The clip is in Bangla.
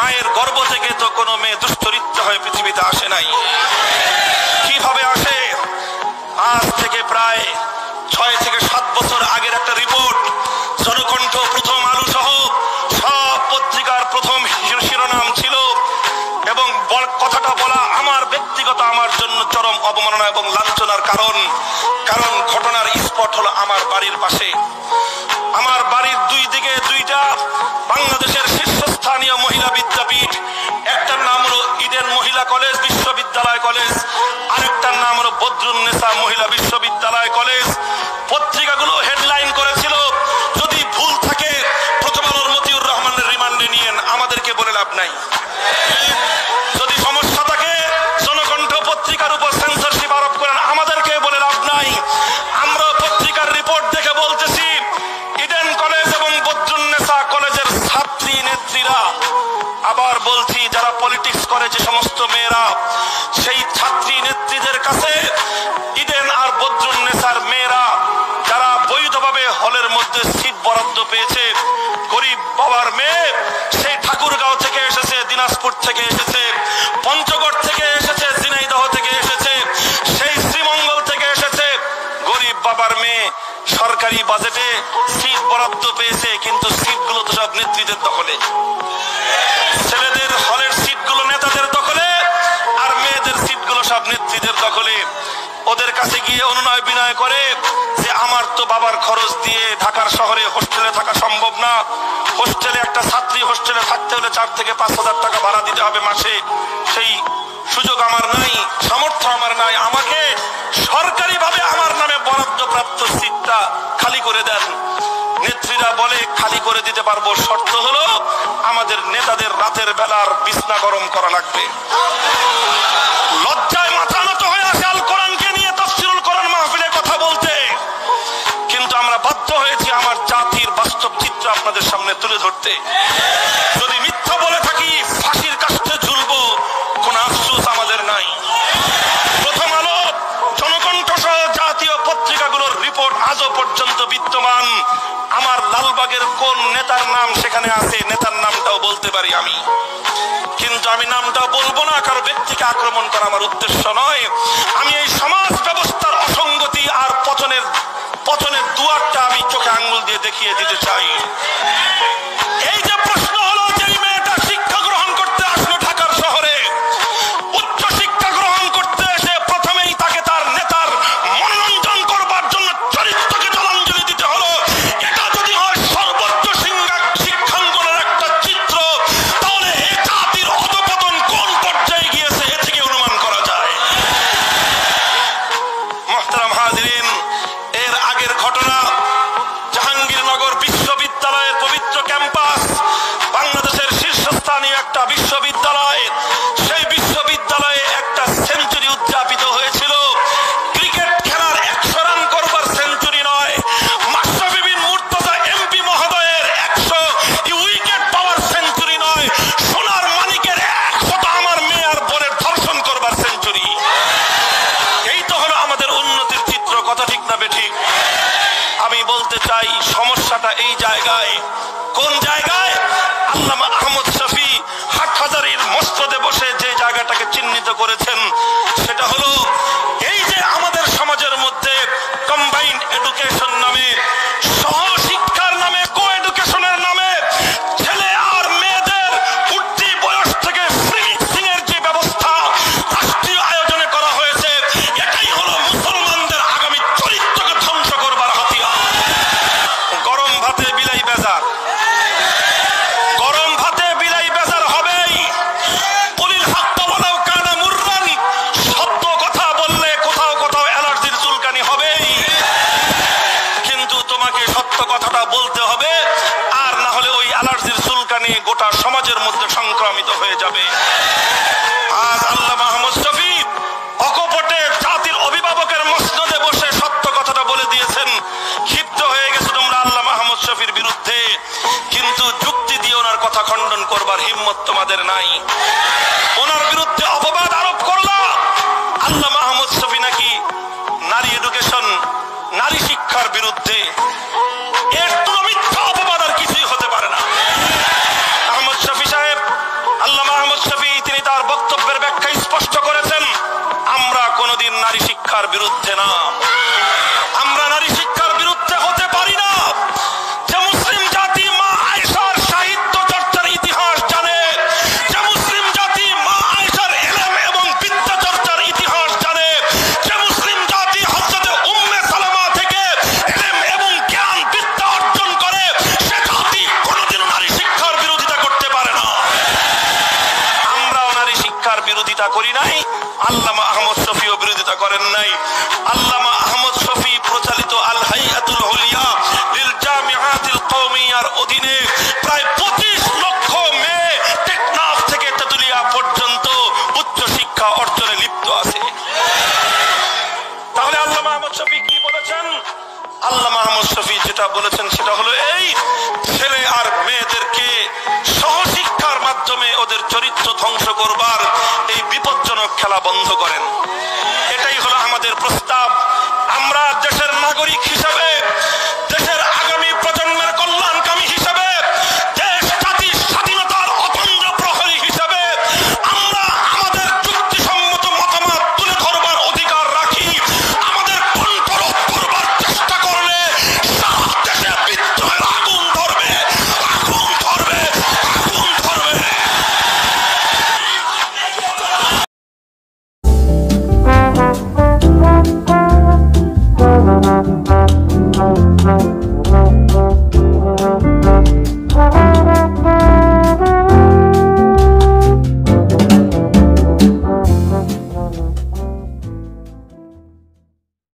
মায়ের গর্ভ থেকে তো কোনো মেয়ে দুশ্চরিত্র হয়ে পৃথিবীতে আসে নাই। কিভাবে আসে? আজ থেকে প্রায় 6 থেকে 7 বছর আগের একটা রিপোর্ট, জনকণ্ঠ, প্রথম আলো সহ সব পত্রিকার প্রথম শিরোনাম ছিল, এবং কথাটা বলা আমার ব্যক্তিগত, আমার জন্য চরম অবমাননা এবং লাঞ্ছনার কারণ। কারণ ঘটনার স্পট হলো আমার বাড়ির পাশে। আমার বাড়ির 2 দিকে 2টা বাংলাদেশের শীর্ষস্থানীয় মহিলা বিদ্যাপীঠ। একটার নাম হলো ইডেন মহিলা কলেজ বিশ্ববিদ্যালয় কলেজ, আরেকটার নাম হলো বদরুন্নেসা মহিলা বিশ্ববিদ্যালয় কলেজ। পত্রিকাগুলো হেডলাইন করেছিল, যদি ভুল থাকে প্রথম আলোর মতিউর রহমানের রিমান্ডে নিয়েন, আমাদেরকে বলে লাভ নাই। যদি সমস্যা থাকে জনকণ্ঠ পত্রিকার উপর সেন্সরশিপ আরোপ করেন, আমাদেরকে বলে লাভ নাই। আমরা পত্রিকার রিপোর্ট দেখে বলতেছি, ইডেন কলেজ এবং বদরুন্নেসা কলেজের ছাত্রী নেত্রীরা, আবার বলছি যারা পলিটিক্স করে যে সমস্ত মেয়েরা, সেই ছাত্রী নেত্রীদের কাছে ইডেন আর বদরুন্নেসার মেয়েরা যারা বৈধভাবে হলের মধ্যে সিট বরাদ্দ পেয়েছে, গরিব বাবার মেয়ে, সেই ঠাকুরগাঁও থেকে এসেছে, দিনাজপুর থেকে এসেছে, পঞ্চগড় থেকে এসেছে, ঝিনাইদহ থেকে এসেছে, সেই শ্রীমঙ্গল থেকে এসেছে, গরিব বাবার মেয়ে সরকারি বাজেটে সিট বরাদ্দ পেয়েছে, কিন্তু সিটগুলো তো সব নেত্রীদের দখলে। ছেলেদের হলের সিটগুলো নেতাদের দখলে, আর মেয়েদের সিটগুলো সব নেত্রীদের দখলে। ওদের কাছে গিয়ে অনুনয় বিনয় করে যে আমার তো বাবার খরচ দিয়ে ঢাকার শহরে হোস্টেলে থাকা সম্ভব না, হোস্টেলে একটা ছাত্রী হোস্টেলে থাকতে হলে 4 থেকে 5 হাজার টাকা ভাড়া দিতে হবে মাসে, সেই সুযোগ আমার নাই, সামর্থ্য আমার নাই, আমাকে সরকারিভাবে আমার নামে বরাদ্দপ্রাপ্ত সিটটা খালি করে দেন। নেত্রীরা বলে খালি করে দিতে পারবো, শর্ত হলো আমাদের নেতাদের রাতের বেলার বিছনা গরম করা লাগবে। লজ্জায় মাথা নত হয়ে আসে আল কোরআনকে নিয়ে তাফসীরুল কোরআন মাহফিলে কথা বলতে, কিন্তু আমরা বাধ্য হয়েছি আমার জাতির বাস্তব চিত্র আপনাদের সামনে তুলে ধরতে। যদি মিথ্যা বলে থাকি ফাঁসির কাস্তে ঝুলবো, কোন আফসোস আমাদের নাই। প্রথম আলো, জনকণ্ঠ সহ জাতীয় পত্রিকাগুলোর রিপোর্ট আজও পর্যন্ত বিদ্যমান। আমার লালবাগের কোন নেতার নাম সেখানে আছে, নেতার নামটাও বলতে পারি আমি, কিন্তু আমি নামটা বলবো না, কারো ব্যক্তিকে আক্রমণ করা আমার উদ্দেশ্য নয়। আমি এই সমাজ ব্যবস্থার অসঙ্গতি আর পতনের দুয়ারটা আমি চোখে আঙ্গুল দিয়ে দেখিয়ে দিতে চাই। এই যে প্রশ্ন হলো, যে মেয়েটা শিক্ষা গ্রহণ করতে আসলো ঢাকার শহরে, উচ্চ শিক্ষা গ্রহণ করতে এসে প্রথমেই তাকে তার নেতার মনোরঞ্জন করবার জন্য চরিত্রকে জলাঞ্জলি দিতে হলো, এটা যদি হয় সর্বোচ্চ শিক্ষাঙ্গনের একটা চিত্র, তাহলে এই জাতির অধঃপতন কোন পর্যায়ে গিয়েছে এ থেকে অনুমান করা যায়। মুহতারাম হাজিরিন, এর আগের ঘটনা, জাহাঙ্গীরনগর বিশ্ববিদ্যালয়ের পবিত্র ক্যাম্পাস, বাংলাদেশের শীর্ষস্থানীয় একটা বিশ্ববিদ্যালয়, সেই বিশ্ববিদ্যালয়ে একটা সেঞ্চুরি উদযাপিত হয়েছিল। ক্রিকেট খেলার 100 রান করবার সেঞ্চুরি নয়, মাশরাফি বিন মুর্তজা এমপি মহোদয়ের 100 উইকেট পাওয়ার সেঞ্চুরি নয়, সোনার মানিকের 100 আমার মেয়ে আর বোনের ধর্ষণ করবার সেঞ্চুরি। এই তো হলো আমাদের উন্নতির চিত্র, কথা ঠিক না বেঠিক? আমি বলতে চাই সমস্যাটা এই জায়গায়। কোন জায়গায়? আল্লামা আহমদ শফী হাটহাজারীর মসজিদে বসে যে জায়গাটাকে চিহ্নিত করেছেন, সেটা হলো এই যে আমাদের সমাজের মধ্যে কম্বাইন্ড এডুকেশন নামে, সহশিক্ষার নামে, কো এডুকেশনের নামে ছেলে আর মেয়েদের উঠতি বয়স থেকে ফ্রি মিক্সিং এর যে ব্যবস্থা রাষ্ট্রীয় আয়োজনে করা হয়েছে, এটাই হলো মুসলমানদের আগামী চরিত্রকে ধ্বংস করবার হাতিয়ার। গরম ভাতে বিলাই বেজার, গরম ভাতে বিলাই বেজার হবেই। কুলিল হাক্কা ওয়ালাউ কানা মুররান, সত্য কথা বললে কোথাও কোথাও অ্যালার্জির চুলকানি হবেই, কিন্তু তোমাকে সত্য কথাটা বলতে হবে, আর না হলে ওই অ্যালার্জির চুলকানি গোটা সমাজের মধ্যে সংক্রামিত হয়ে যাবে। আজ আল্লামা আহমদ শফী অকপটে জাতির অভিভাবকের মসনদে বসে সত্য কথাটা বলে দিয়েছেন। ক্ষিপ্ত হয়ে গেছে তোমরা আল্লামা আহমদ শফীর বিরুদ্ধে, কিন্তু যুক্তি দিয়ে ওনার কথা খণ্ডন করবার হিম্মত তোমাদের নাই। ওনার বিরুদ্ধে অপবাদ আরোপ করলা, আল্লামা আহমদ শফী নাকি নারী এডুকেশন, নারী শিক্ষার বিরুদ্ধে। এর তো মিথ্যা অপবাদ আর কিছুই হতে পারে না। আহমদ শফী সাহেব শিক্ষার বিরুদ্ধে না, আমরা নারী শিক্ষার বিরুদ্ধে হতে পারি না। যে মুসলিম জাতি মা আয়েশার সাহিত্য চর্চার ইতিহাস জানে, যে মুসলিম জাতি মা আয়েশার ইলম এবং বিদ্যা চর্চার ইতিহাস জানে, যে মুসলিম জাতি হযরত উম্মে সালামা থেকে ইলম এবং জ্ঞান বিদ্যা অর্জন করে, সে জাতি কোনোদিনও নারী শিক্ষার বিরোধিতা করতে পারে না। আমরাও নারী শিক্ষার বিরোধিতা করি নাই, আল্লামা আহমদ শফীও বিরোধিতা করেন নাই। আল্লামা আহমদ শফী প্রচালিত আল হাইয়াতুল উলিয়া লিল জামিআতিল কওমিয়ার অধীনে প্রায় 25 লক্ষ মেয়ে টেকনাফ থেকে তেতুলিয়া পর্যন্ত উচ্চ শিক্ষা অর্জনে লিপ্ত আছে। তাহলে আল্লামা আহমদ শফী কি বলেছেন? আল্লামা আহমদ শফী যেটা বলেছেন সেটা হলো এই, ছেলে আর মেয়েদেরকে সহশিক্ষার মাধ্যমে ওদের চরিত্র ধ্বংস করবার এই বিপজ্জনক খেলা বন্ধ করেন। এটাই হলো আমাদের প্রস্তাব। আমরা দেশের নাগরিক হিসাবে